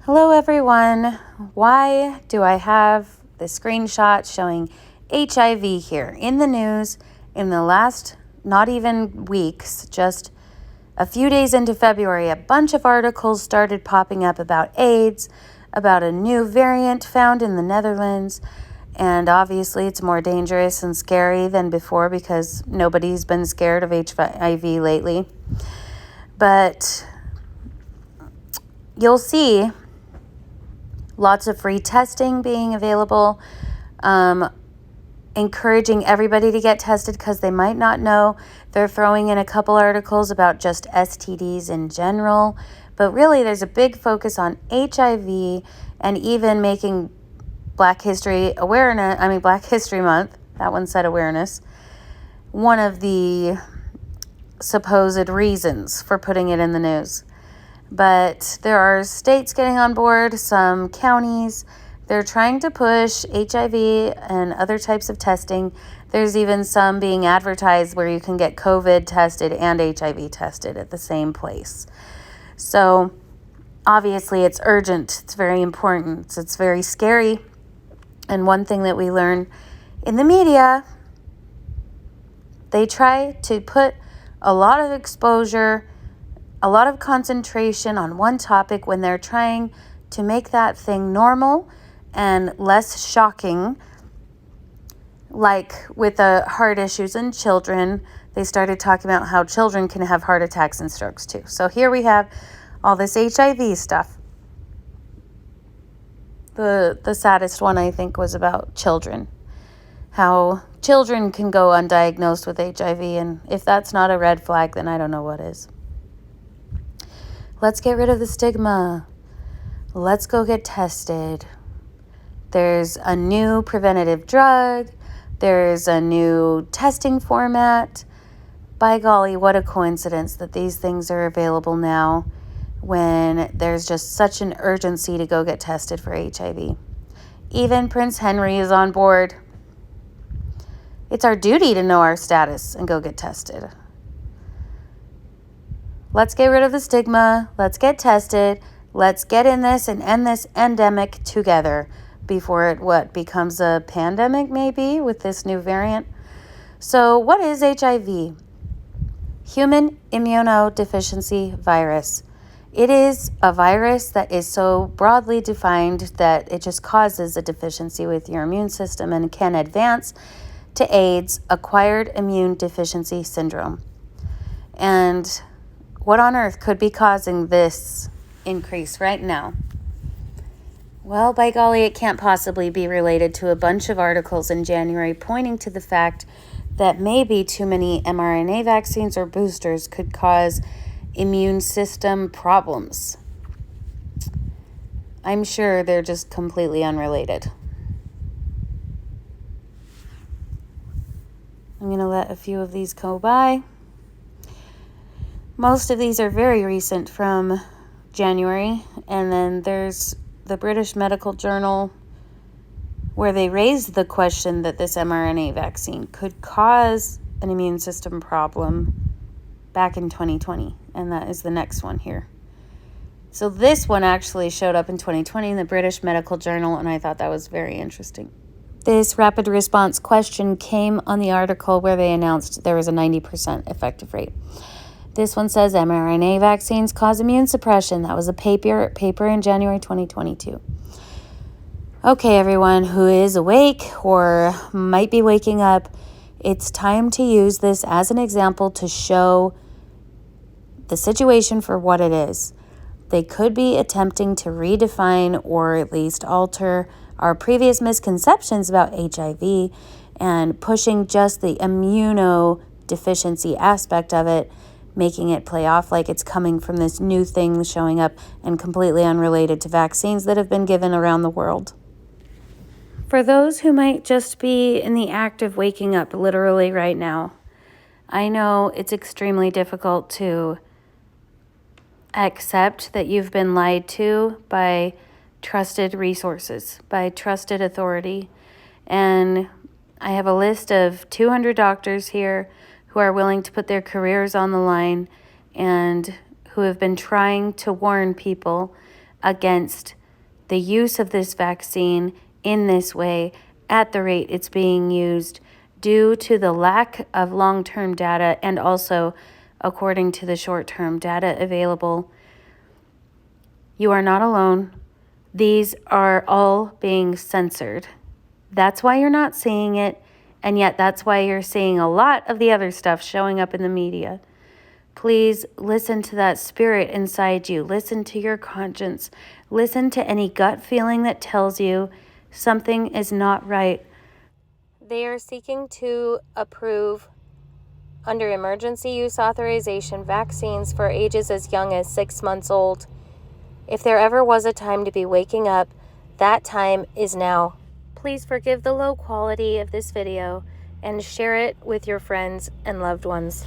Hello everyone. Why do I have the screenshot showing HIV here in the news in the last not even weeks, just a few days into February? A bunch of articles started popping up about AIDS, about a new variant found in the Netherlands, and obviously it's more dangerous and scary than before because nobody's been scared of HIV lately. But you'll see lots of free testing being available, encouraging everybody to get tested because they might not know. They're throwing in a couple articles about just STDs in general, but really there's a big focus on HIV and even making Black History Month, that one said awareness, one of the supposed reasons for putting it in the news. But there are states getting on board, some counties. They're trying to push HIV and other types of testing. There's even some being advertised where you can get COVID tested and HIV tested at the same place. So obviously it's urgent. It's very important. It's very scary. And one thing that we learn in the media, they try to put a lot of exposure, a lot of concentration on one topic when they're trying to make that thing normal and less shocking. Like with the heart issues in children, they started talking about how children can have heart attacks and strokes too. So here we have all this HIV stuff. The saddest one, I think, was about children. How children can go undiagnosed with HIV, and if that's not a red flag, then I don't know what is. Let's get rid of the stigma. Let's go get tested. There's a new preventative drug. There's a new testing format. By golly, what a coincidence that these things are available now when there's just such an urgency to go get tested for HIV. Even Prince Henry is on board. It's our duty to know our status and go get tested. Let's get rid of the stigma. Let's get tested. Let's get in this and end this endemic together before it becomes a pandemic maybe with this new variant. So what is HIV? Human immunodeficiency virus. It is a virus that is so broadly defined that it just causes a deficiency with your immune system and can advance to AIDS, acquired immune deficiency syndrome. And what on earth could be causing this increase right now? Well, by golly, it can't possibly be related to a bunch of articles in January pointing to the fact that maybe too many mRNA vaccines or boosters could cause immune system problems. I'm sure they're just completely unrelated. I'm going to let a few of these go by. Most of these are very recent from January, and then there's the British Medical Journal where they raised the question that this mRNA vaccine could cause an immune system problem back in 2020, and that is the next one here. So this one actually showed up in 2020 in the British Medical Journal, and I thought that was very interesting. This rapid response question came on the article where they announced there was a 90% effective rate. This one says mRNA vaccines cause immune suppression. That was a paper in January 2022. Okay, everyone who is awake or might be waking up, it's time to use this as an example to show the situation for what it is. They could be attempting to redefine or at least alter our previous misconceptions about HIV and pushing just the immunodeficiency aspect of it, making it play off like it's coming from this new thing showing up and completely unrelated to vaccines that have been given around the world. For those who might just be in the act of waking up literally right now, I know it's extremely difficult to accept that you've been lied to by trusted resources, by trusted authority. And I have a list of 200 doctors here who are willing to put their careers on the line and who have been trying to warn people against the use of this vaccine in this way at the rate it's being used due to the lack of long-term data and also according to the short-term data available. You are not alone. These are all being censored. That's why you're not seeing it, and yet that's why you're seeing a lot of the other stuff showing up in the media. Please listen to that spirit inside you. Listen to your conscience. Listen to any gut feeling that tells you something is not right. They are seeking to approve, under emergency use authorization, vaccines for ages as young as 6 months old. If there ever was a time to be waking up, that time is now. Please forgive the low quality of this video and share it with your friends and loved ones.